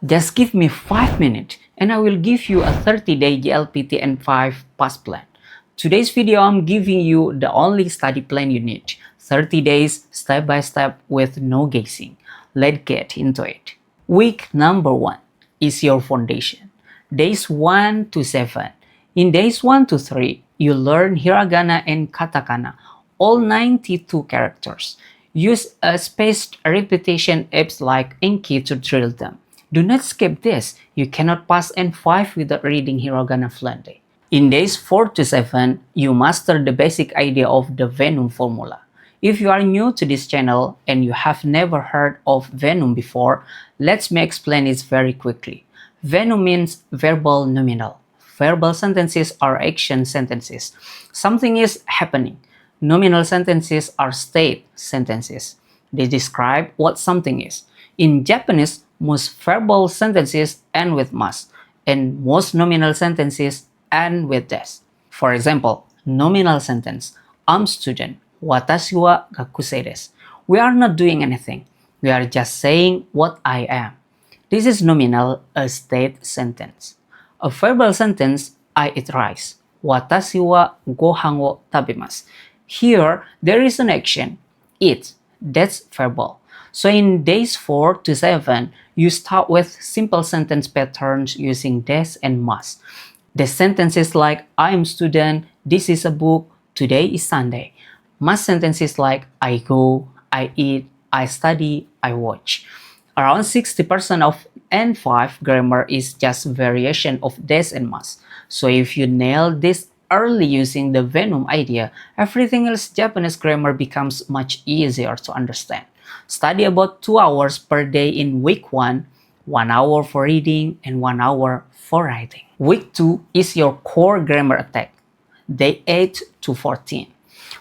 Just give me 5 minutes and I will give you a 30-day JLPT N5 pass plan. Today's video I'm giving you the only study plan you need. 30 days step by step with no guessing. Let's get into it. Week number 1 is your foundation. Days 1 to 7. In days 1 to 3, you learn Hiragana and Katakana, all 92 characters. Use a spaced repetition apps like Anki to drill them. Do not skip this. You cannot pass N5 without reading Hiragana fluently. In days 4 to 7, you master the basic idea of the VENOM Formula. If you are new to this channel and you have never heard of VENOM before, let me explain it very quickly. VENOM means verbal nominal. Verbal sentences are action sentences. Something is happening. Nominal sentences are state sentences. They describe what something is. In Japanese, most verbal sentences end with mas, and most nominal sentences end with des. For example, nominal sentence, I'm student, watashi wa gakusei desu. We are not doing anything. We are just saying what I am. This is nominal, a state sentence. A verbal sentence, I eat rice. Watashi wa gohan wo tabemasu. Here, there is an action, eat. That's verbal. So in days 4 to 7, you start with simple sentence patterns using des and mas. The sentences like I am student, this is a book, today is Sunday. Mas sentences like I go, I eat, I study, I watch. Around 60% of N5 grammar is just variation of des and mas. So if you nail this early using the VENOM idea, everything else Japanese grammar becomes much easier to understand. Study about 2 hours per day in week 1, 1 hour for reading and 1 hour for writing. Week 2 is your core grammar attack, day 8 to 14.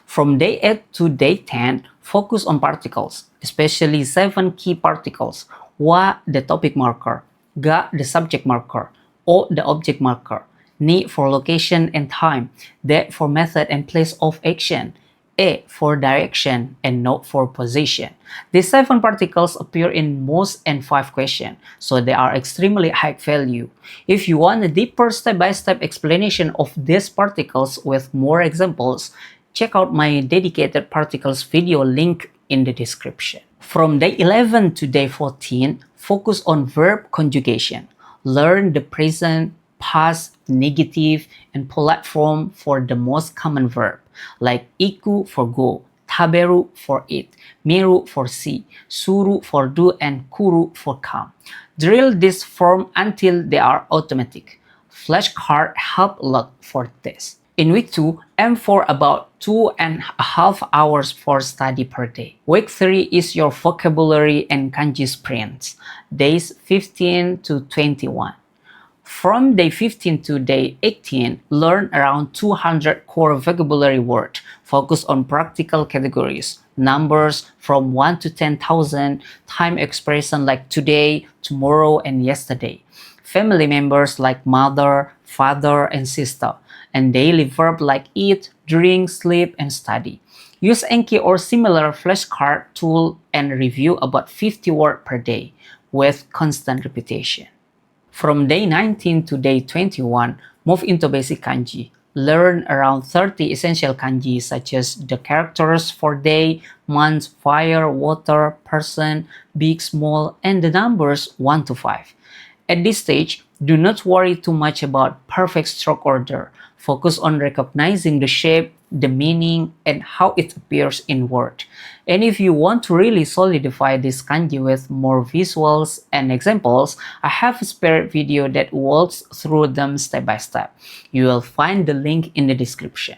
From day 8 to day 10, focus on particles, especially 7 key particles. Wa, the topic marker, ga, the subject marker, o, the object marker, ni for location and time, de for method and place of action, e for direction, and no for position. These 7 particles appear in most N5 questions, so they are extremely high value. If you want a deeper step-by-step explanation of these particles with more examples, check out my dedicated particles video link in the description. From day 11 to day 14, focus on verb conjugation. Learn the present, past, negative, and polite form for the most common verb, like iku for go, taberu for eat, miru for see, suru for do, and kuru for come. Drill this form until they are automatic. Flashcard help a lot for this. In week 2, aim for about 2.5 hours for study per day. Week 3 is your vocabulary and kanji sprints, days 15 to 21. From day 15 to day 18, learn around 200 core vocabulary words. Focus on practical categories, numbers from 1 to 10,000, time expression like today, tomorrow, and yesterday, family members like mother, father, and sister, and daily verb like eat, drink, sleep, and study. Use Anki or similar flashcard tool and review about 50 words per day with constant repetition. From day 19 to day 21, move into basic kanji. Learn around 30 essential kanji such as the characters for day, month, fire, water, person, big, small, and the numbers 1 to 5. At this stage, do not worry too much about perfect stroke order. Focus on recognizing the shape, the meaning, and how it appears in word. And if you want to really solidify this kanji with more visuals and examples, I have a spare video that walks through them step by step. You will find the link in the description.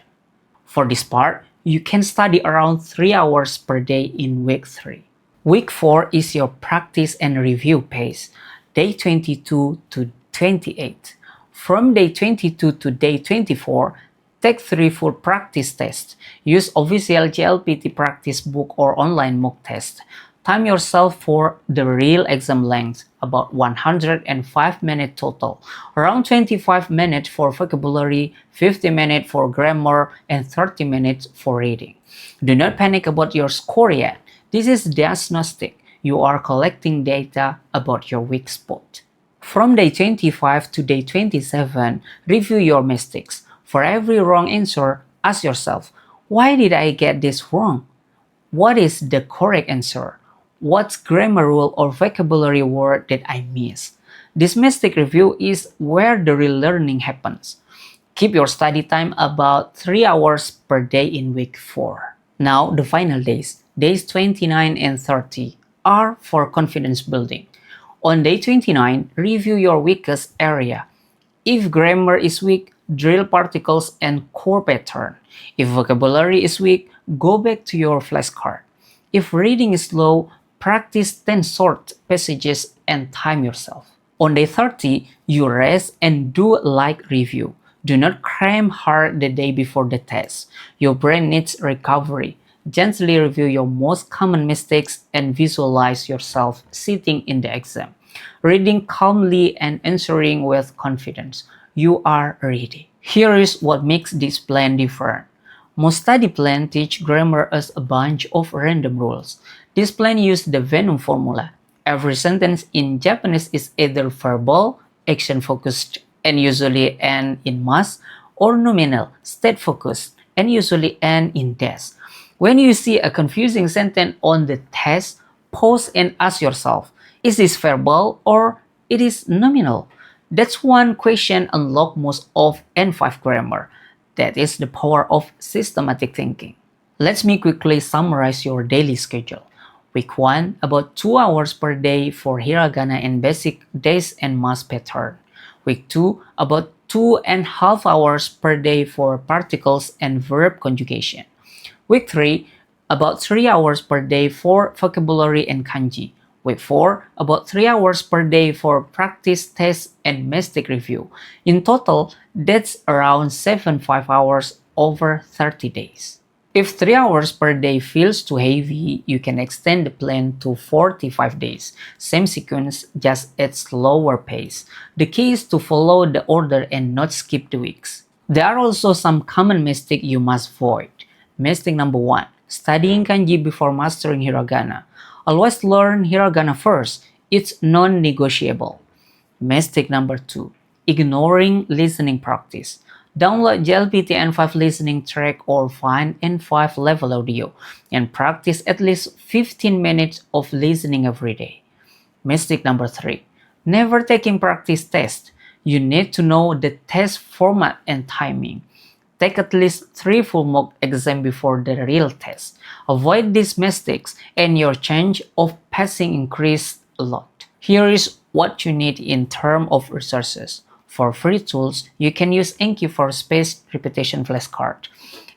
For this part, you can study around 3 hours per day in week 3. Week 4 is your practice and review pace, day 22 to 28. From day 22 to day 24, take 3 full practice tests. Use official JLPT practice book or online mock test. Time yourself for the real exam length, about 105 minutes total. Around 25 minutes for vocabulary, 50 minutes for grammar, and 30 minutes for reading. Do not panic about your score yet. This is diagnostic. You are collecting data about your weak spot. From day 25 to day 27, review your mistakes. For every wrong answer, ask yourself, why did I get this wrong? What is the correct answer? What's grammar rule or vocabulary word that I miss? This mistake review is where the real learning happens. Keep your study time about 3 hours per day in week 4. Now, the final days, days 29 and 30, are for confidence building. On day 29, review your weakest area. If grammar is weak, drill particles and core pattern. If vocabulary is weak, go back to your flashcard. If reading is slow, practice 10 short passages and time yourself. On day 30, you rest and do a light review. Do not cram hard the day before the test. Your brain needs recovery. Gently review your most common mistakes and visualize yourself sitting in the exam. Reading calmly and answering with confidence. You are ready. Here is what makes this plan different. Most study plans teach grammar as a bunch of random rules. This plan uses the VENOM formula. Every sentence in Japanese is either verbal, action-focused, and usually end in mas, or nominal, state-focused, and usually end in des. When you see a confusing sentence on the test, pause and ask yourself, is this verbal or it is nominal? That's one question unlocks most of N5 grammar. That is the power of systematic thinking. Let me quickly summarize your daily schedule. Week 1, about 2 hours per day for Hiragana and basic des and mas pattern. Week 2, about 2.5 hours per day for particles and verb conjugation. Week 3, about 3 hours per day for vocabulary and kanji. Week 4, about 3 hours per day for practice, test, and mistake review. In total, that's around 7.5 hours over 30 days. If 3 hours per day feels too heavy, you can extend the plan to 45 days. Same sequence, just at slower pace. The key is to follow the order and not skip the weeks. There are also some common mistakes you must avoid. Mistake number 1. Studying kanji before mastering hiragana. Always learn hiragana first. It's non-negotiable. Mistake number 2. Ignoring listening practice. Download JLPT N5 listening track or find N5 level audio and practice at least 15 minutes of listening every day. Mistake number 3. Never taking practice test. You need to know the test format and timing. Take at least 3 full mock exams before the real test. Avoid these mistakes and your chance of passing increase a lot. Here is what you need in terms of resources. For free tools, you can use Anki for spaced repetition flashcard,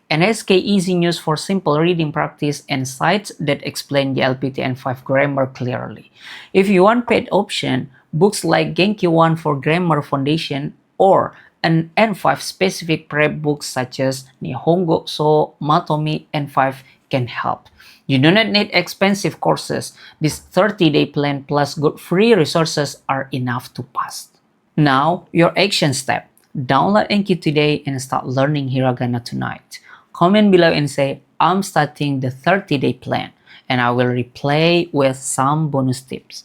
NSK Easy News for simple reading practice, and sites that explain the JLPT N5 grammar clearly. If you want paid option, books like Genki 1 for grammar foundation or an N5 specific prep books such as Nihongo So Matomi N5 can help. You do not need expensive courses. This 30-day plan plus good free resources are enough to pass. Now, your action step. Download Anki today and start learning hiragana tonight. Comment below and say, I'm starting the 30-day plan, and I will reply with some bonus tips.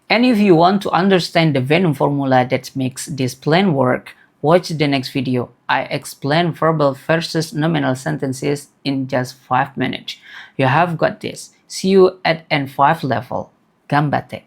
And if you want to understand the VENOM formula that makes this plan work, watch the next video. I explain verbal versus nominal sentences in just 5 minutes. You have got this. See you at N5 level. Gambatte.